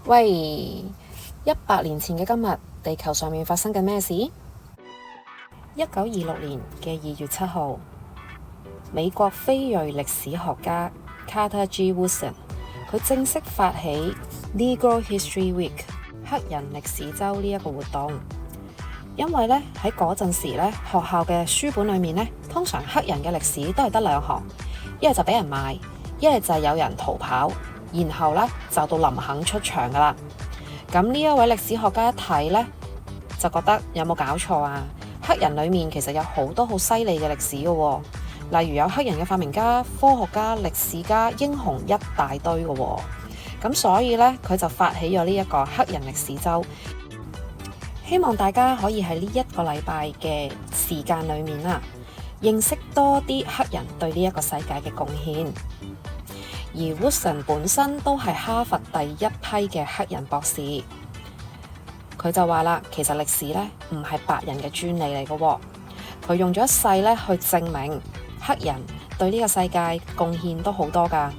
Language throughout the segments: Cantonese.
喂，100年前嘅今日，地球上面發生緊咩事？1926年嘅2月7號，美國非裔歷史學家 Carter G. Woodson， 佢正式發起 Negro History Week 黑人歷史週呢一個活動。因為呢，喺嗰陣時呢，學校嘅書本裏面呢，通常黑人嘅歷史都係得2行，一係就俾人賣，一係就係有人逃跑，然後呢，就到林肯出場噶啦。咁呢一位歷史學家一睇呢，就覺得有冇搞錯啊？黑人裏面其實有好多好犀利嘅歷史嘅喎，例如有黑人嘅發明家、科學家、歷史家、英雄一大堆嘅喎。咁所以呢，佢就發起咗呢一個黑人歷史週，希望大家可以喺呢1個禮拜嘅時間裏面認識多啲黑人對呢一個世界嘅貢獻。而 Woodson 本身都係哈佛第一批嘅黑人博士，佢就話啦，其實歷史呢唔係白人嘅專利嚟嘅喎，佢用咗一世呢去證明黑人對呢個世界貢獻都好多㗎。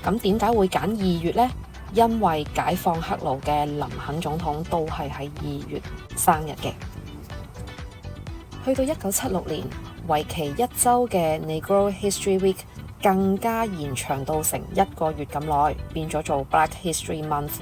咁點解會揀2月呢？因為解放黑奴嘅林肯總統都係喺2月生日嘅。去到1976年，為期1週嘅 Negro History Week 更加延長到成1個月咁耐，變咗做 Black History Month。